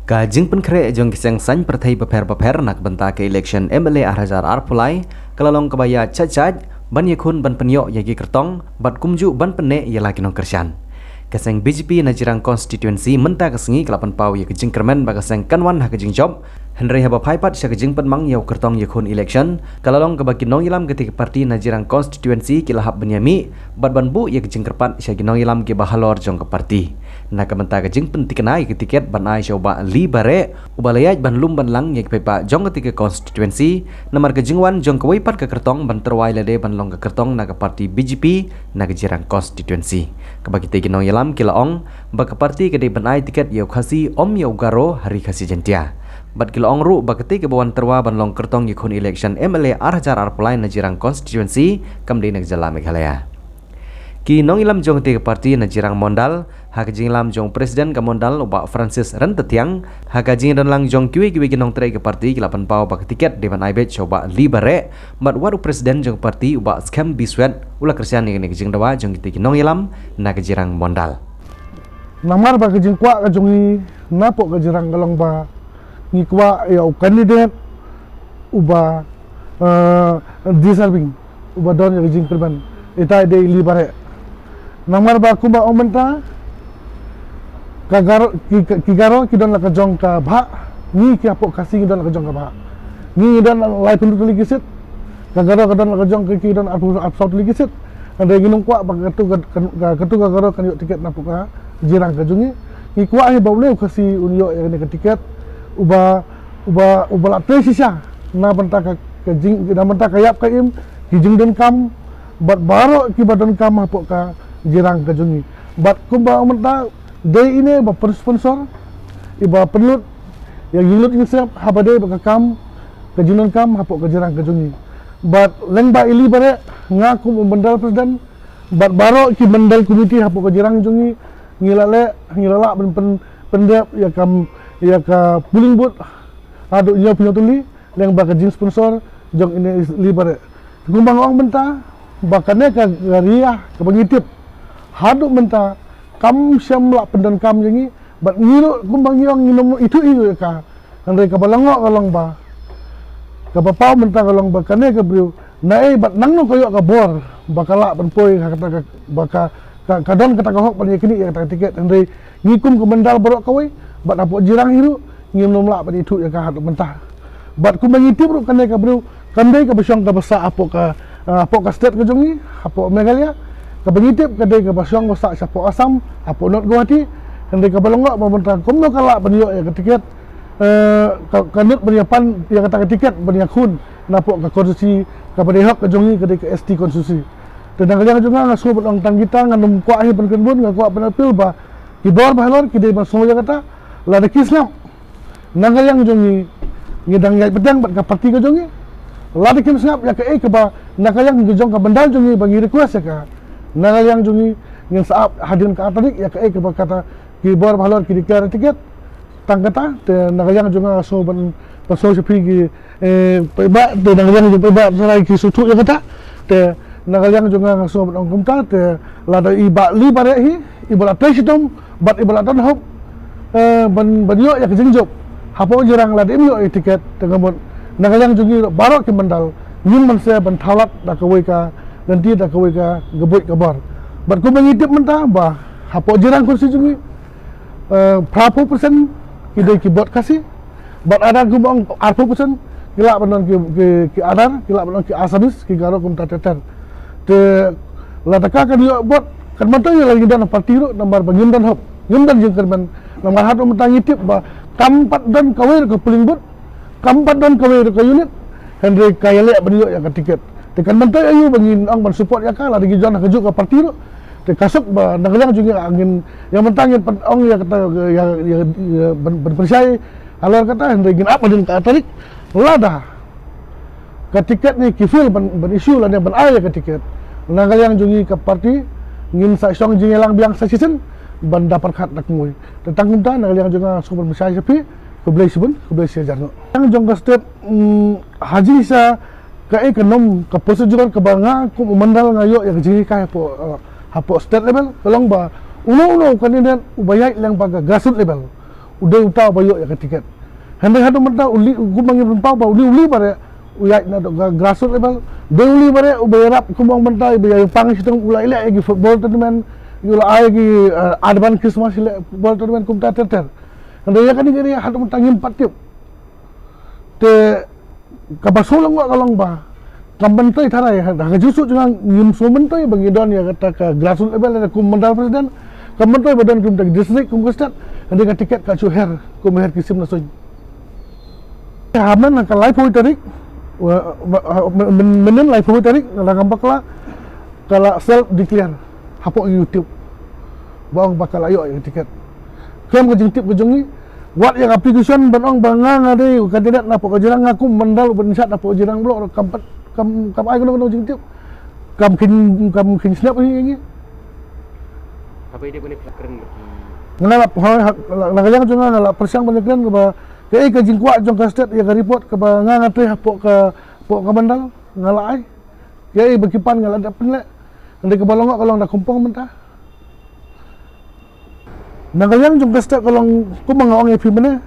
Kajing penkre jong kiseng san perthai beper nak benta ke election MLA Ahrajar Arpulai kelalong kebaya cacat ban yakun ban penyok yagi kertong bat kumju ban pene ialah kinong kersian. Keseng BJP Najirang Constituency menta kesengi kelapan pau ya kejing kermen bagaseng kanwan ha kejing job Henry haba phaipat sya kejing penmang yau kertong yakun election kalalong kebagi nong ilam ketika parti Najirang Constituency kilahap benyami bat ban bu ya kejing kerpat sya ginong ilam ke bahalor jong ke parti. Nak kementa kejing pentikenai ke tiket ban ai coba li bare ubalayaj ban lum ban lang yak pepa jong ketika constituency namar kejingwan jong kewaipat ke kertong ban terwai lade ban long ke kertong nak ke parti BJP nak Najirang Constituency kebagi teginong yalam kilaong bak ke parti kede ban ai tiket yau khasi om yau garo hari khasi jentia bat kilaong ru bak ketika bawan terwa ban long kertong yakun election MLA Ahrajar Arpulai Najirang Constituency kamdi nak jala Meghalaya. Ki nong ilam jong tiga parti Najirang Mondal hak jing lam jong presiden ke Mondal ubak Francis Rentetiang hak jing dan lang jong kiwi nong trai ke parti kilapan pau bak tiket devan aibet coba libare mat waru presiden jong parti ubak scam biswet ulah kersian yang jing dawa jong ki nong ilam na Najirang Mondal. Namar bak jing kwa ka jongi napok ka jirang kalong ba ni kwa ya kandidat uba deserving uba don ya jing perban ita de libare. Namar ba kumba omenta kigaro kidon la kajong ka bha ni ki apok kasih kidon la kajong ka bha ni dan lai pendu ligisit kagaro kadon la kajong ki kidon absort ligisit ande ginung kwa ba katu kagaro kan tiket napuka jirang kajungi ki kwa hi bawle kasih unyo ya ni tiket uba la tesisya na benta ka jing na benta kayap kaim kijing den kam bat baro ki badan kam apok ka jirang kajungi bat kumba omenta day ini ba sponsor iba pelut yang gilut ini siap habade ba kam kajunan kam hapok kajirang kajungi bat lengba ili bare ngaku membendal presiden bat baro ki bendal komiti hapok kajirang jungi ngilala pendep ya kam ya ka puling bot adu nya punya tuli leng ba kajing sponsor jong ini ili bare kumbang ong benta bakane ka garia ka pengitip haduk menta kam siam la pendan kam jangi bat ngiru kumbang yang nginum itu ka andai ka balangok kalong ba ka bapau menta kalong ba kane ka briu nae bat nangno koyo ka bor bakala penpoi kata baka kadon kata ka hok pan yakini ya kata tiket andai ngikum ke mendal borok kawai bat apok jirang hiru nginum la pan itu ya ka haduk menta bat kumbang itip ru kane ka briu kandai ka besyong ka besa apok ka state ka jongi apok Meghalaya ka bengitip kadai ka basyong bosak sapo Asam apo not Guwahati kadai ka balongok pemerintah komno kala penyo ya tiket kanut penyiapan yang kata tiket penyak hun napok ka konstitusi ka bedehok ka jongi kadai ka ST konstitusi tendang kalian juga ngaso betong tang kita nganum kwa hi penkenbun ngakwa penapil ba kibor bahalor kidai masmo ya kata la de kisnap nanggal yang jongi ngidang yai pedang bat ka parti ka jongi la de kisnap ya ka ke ba nanggal yang jong ka bendal jongi bagi request ya ka nangal yang jungi yang saat hadirin ke atarik ya ke kata kibor bahalor ki declare tiket tang kata te nangal yang junga so ban paso sepi ki peba te nangal yang junga peba sarai ki sutu ya kata te nangal yang junga so ban kumta te lada iba li bare hi ibola tesitom bat ibola tan hop ban yo ya ke jingjob hapo jirang lada imyo tiket te ngamon nangal yang jungi barok ki mandal nyum man se ban thalat da kawai ka nanti dah kawai ka gebut kabar bat ko mengitip mentah ba hapok jirang kursi jungi berapa persen kidai kibot kasih bat ada gubang 40% kila benon ki adar kila benon ki asabis ki garo kum tateter te lataka kan yo bot kan mata yo lagi dan parti ro nomor bangin dan hop ngimdan jeung kan nomor hatu mentang ngitip ba kampat dan kawai ke puling bot kampat dan kawai ke unit Henry kayale benyo ya ka tiket tekan mentai ayu bangin ang ban support ya kala digi jon kejuk ka parti ro te kasuk ba nagalang juga angin yang mentangin ong ya kata ya berpersai alor kata Henry gin apa din ka tarik lada ka tiket ni kifil ban isu lan ban ay ka tiket nagalang jungi ka parti ngin sa song jingelang biang sa season ban dapat khat nak ngui tentang kunta nagalang juga super bersai sepi keblai sebun keblai sejarno yang jong ka state haji sa ka ekonom ka prosedural ka banga ku mandal ngayo yang jini ka hapo state level kalong ba uno kandidat ubayai lang baga grassroots level udah utau bayo ya tiket hendak hadu mentah uli kumang rumpau ba uli bare uyai na grassroots level de uli bare ubayarap kumang mentah ubayai pang sistem ulai le gi football tournament yula ai gi advan Christmas le football tournament kumta ter hendak ya kan ni hadu mentah ngimpat tiup te kabasolong wa kalong ba kambentoy tarai ha jusuk jangan ngim somentoy bagi don ya kata ka grassroots level ada kum mandal presiden kambentoy badan kum tak district kum kustat hendak tiket ka chuher kum her kisim na soy haman ka live tarik menen live tarik la gambakla kala self declare hapok YouTube bawang bakal ayo tiket kem ke jengtip ke jongi wat yang application banong bangang ade kandidat na pok jirang ngaku mandal bensat na pok jirang blok kam ai kono jengtip kam kin snap ni apa ide bani pelakran bagi ngalap nagayang jonga ngalap persiang banyak ba ke jingkwa jong ka state ya ka report ke ba ngangate pok ka mandal ngalai ke bekipan ngalada penle ande ke balong kalau nak kumpong mentah nagayang jong ka state kalau ku mangaong epi mene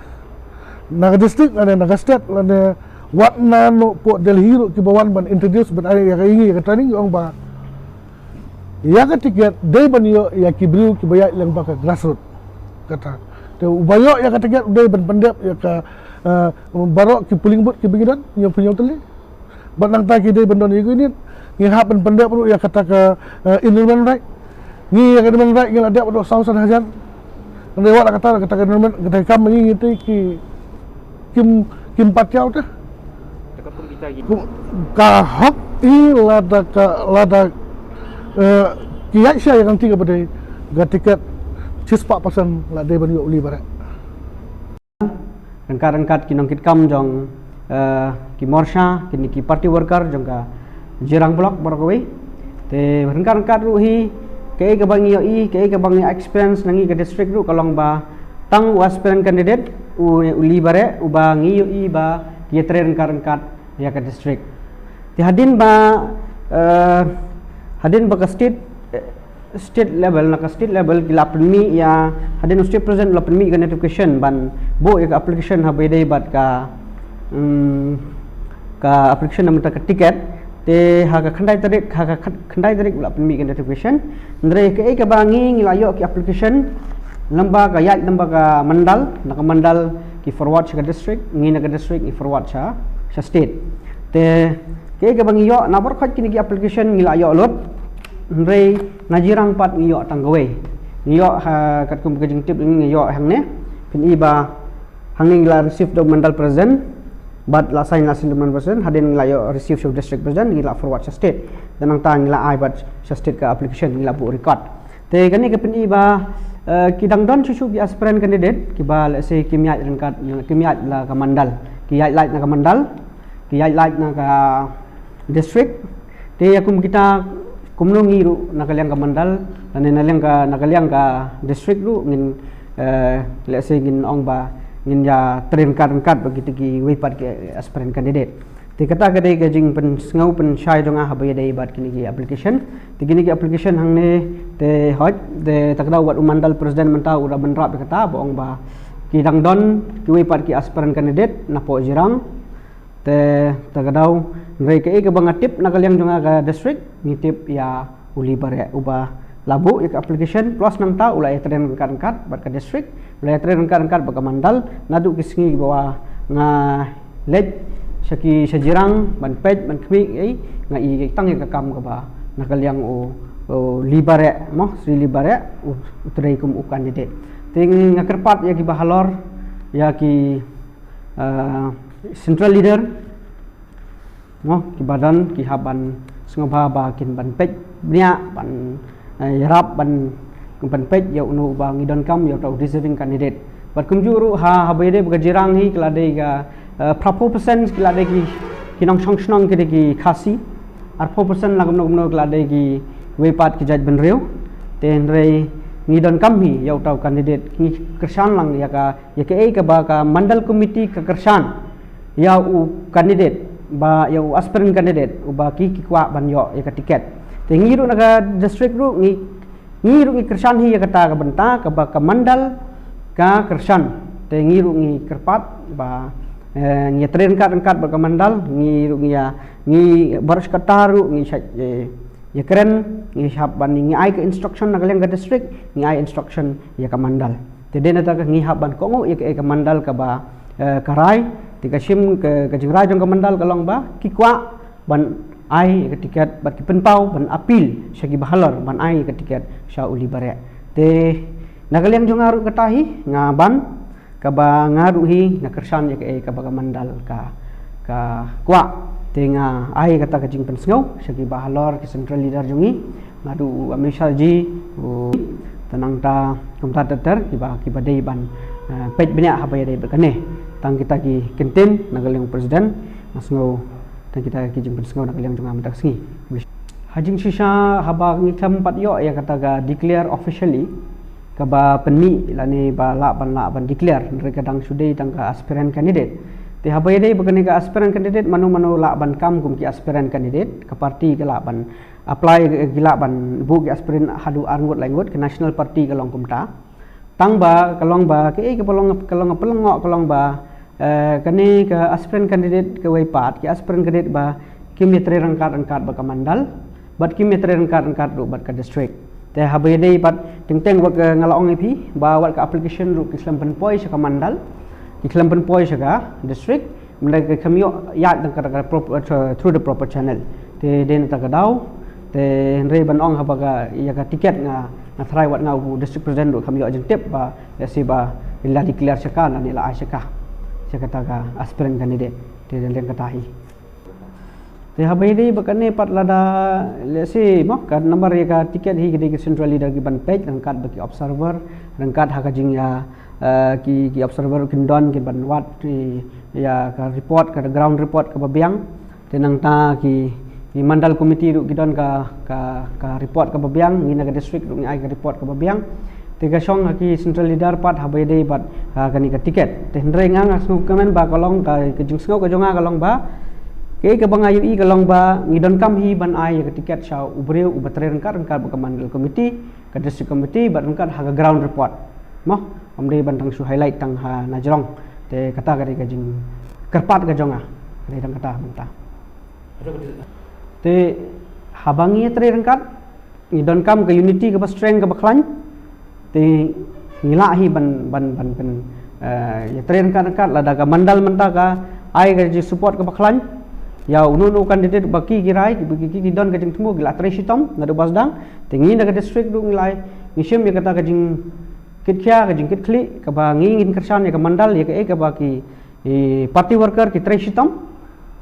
naga district naga state ada wat na no po Delhi ro ki bawan ban introduce ban ai ya ingi ya training ong ba ya ka tiket dai ban yo ya ki briu ki bayai lang ba ka grassroots kata te ubayo ya ka tiket dai ban pendep ya ka barok ki puling bot ki bigidan yo punya tele ban nang ta ki dai ban don igu ni ngi hap ban pendep ro ya kata ka environment right ni ya ka environment right ngi ada ro sausan hajar ande wa kata environment kata kam ngi ngiti ki kim patiau ta dekat pun kita gitu ka hak i lada kiai saya yang tiga pada ga tiket cispa pasan la de ban yo uli bare rengkat kinong kitkam jong ki morsha kini ki party worker jong ka jirang blok barakawi te rengkat ruhi ke bangi yo ke bangi experience nangi ke district ru kalong ba tang aspirant candidate uli bare ubangi yo ba ki rengkat ya ke district ti hadin ba ke state level nak state level kila penmi ya hadin state president la penmi ke notification ban bo ya application ha bedai bat ka application nam ta tiket te ha ka khandai tarik la penmi ke notification ndre ke bangi ngilayo ki application lamba ka mandal nak mandal ki forward ke district ngi nak district ni forward sa state te ke bangi yo na bor khat kini ki application ngilayo lot ndrei najirang pat ngiyo tanggawe ngiyo kat kum ke jengtip ngiyo hang ne pin iba hanging la receive do mandal present but la sign la sinduman present hadin la yo receive show district present ngila forward sa state dan ang ta ngila ai but sa state ka application ngila bu record te kani ke pin iba kidang don chuchu bi aspirant candidate ki ba let's say kimiyat rengkat kimiyat la ka mandal kiyat light na ka mandal kiyat light na ka district te akum kita kumnong ngiru nakaliang ka mandal nakaliang ka district ru ngin let's say ngin ong ba ngin ya rengkat begitu ki wipat ke aspirant candidate ti kata ka dai gajing pen ngau pen shai dong habay dai bat kini ki application ti kini ki application hang ne te hot de takda wat mandal president menta ura benrap kata boong ba ki dang don ki wipat ki aspirant candidate na po jirang te takadau ngai ke bangatip nakaliang jong ka district ngitip ya uli bare uba labu ya application plus nang ta ulai tren rengkat bat ka district ulai tren rengkat ba ka mandal nadu kisingi bawa nga led saki sajirang ban pej ban kmi nga i tang ka kam ka ba nakaliang o libare mo sri libare utrai kum u candidate ting ngakerpat ya ki bahalor ya ki central leader mo ki badan ki haban sengobha ba kin ban pej nya ban yarap ban pej ya unu ba ngidon kam ya tau deserving candidate bat kumjuru ha habede bgajirang hi klade ga prapo percent klade ki kinong songshong ki ki khasi ar 4% lagam no klade ki wepat ki jaj ban reu ten rei ngidon kam hi ya tau candidate ki kersan lang ya ka ba ka mandal committee ka kersan ya u candidate ba ya aspirant candidate uba ki kwa ban yo ya ka tiket te ngiru naga district ru ngiru ki kersan hi ya kata ka benta ka ba ka mandal ka kersan te ngi ru ngi kerpat ba ngi train kat ba mandal ngi ru ngi baros kataru ngi ya keren ngi hab ban ngi ai ke instruction na kaleng district ngi ai instruction ya ka mandal te den ta ngi hab ban kongo ya ke mandal ka ba karai tika sim ke jingra jong ka mandal kalong ba kikwa ban ai ke tiket bat ki penpau ban apil sagi bahalor ban ai ke tiket sha uli bare te nagaleng jong aru katahi ngaban ka ba ngaru hi na kersan ya ke ka ba mandal ka kwa te nga ai kata ka jing pensngau sagi bahalor ke central leader jongi ngadu amisha ji tenang ta kumta teter ki ba dei ban pej benya ha ba dei bekane tang kita ki kenten nagaleng presiden masngau tang kita ki jing pensngau nagaleng jong amdak singi hajing sisa haba ngi tempat yo ya kata ga declare officially ka ba penmi lani ba la ban declare mereka dang sudai tang ka aspirant candidate te haba dei bekane ka aspirant candidate manu la ban kam kum ki aspirant candidate ka parti ka la ban apply gila ban bu ki aspirant hadu arngot langot ke national party ka long kumta tang ba kalong ba ke kalong ba kani ke aspirant candidate ke waipat ke aspirant candidate ba kimetre rangkat ba ka mandal bat kimetre rangkat ru bat ka district te habai dei bat teng wak ngalaong ipi ba wat ka application ru kislam penpoi sa ka mandal kislam penpoi sa ka district mereka kami ya through the proper channel te den ta ka dau te rei ban ong haba ka ya ka tiket nga thrai wat ngau district president ru kami ajeng tip ba ya si ba illa declare saka na nila asyaka kata ka aspirant candidate te den katahi te habai dei bakane pat lada lesi mo kan number ya ka tiket hi gede central leader ki ban page rangkat bagi observer rangkat ha ka jing ya ki observer kindon ki ban wat ya ka report ka ground report ka babiang tenang ta ki mandal committee ru kidon ka report ka babiang ngina ka district ru ngai ka report ka babiang tiga song haki central leader pat habai dei bat kani ka tiket te ndre ngang asu kamen ba kolong ka jing sngo ka jonga kolong ba ke ka bang ayu i kolong ba ngidon kam hi ban ai ka tiket sha ubreu ubatre rangkat ba ka mandal committee ka district committee bat rangkat ha ka ground report mo amde ban tang su highlight tang ha najrong te kata ka jing kerpat ka jonga ni tang kata menta te habangi tre rangkat ngidon kam ka unity ka strength ka baklan te ngila hi ban ya tren kan lada ka mandal menta ka ai ka support ka baklan ya unu candidate baki girai ki don ka jing tumu gila tresitom ngadu basdang tingi na ka district du ngilai ngisem ya kata ka jing kitkhya ka jing kitkli ka ba ngingin kersan ya ka mandal ya ka baki party worker ki tresitom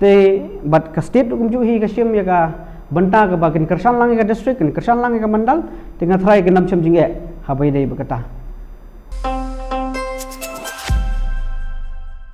te bat ka state du kumju hi ka sem ya ka banta ka bakin kersan lang ka district kersan lang ka mandal tinga thrai ka namchem jinge habai dei bakata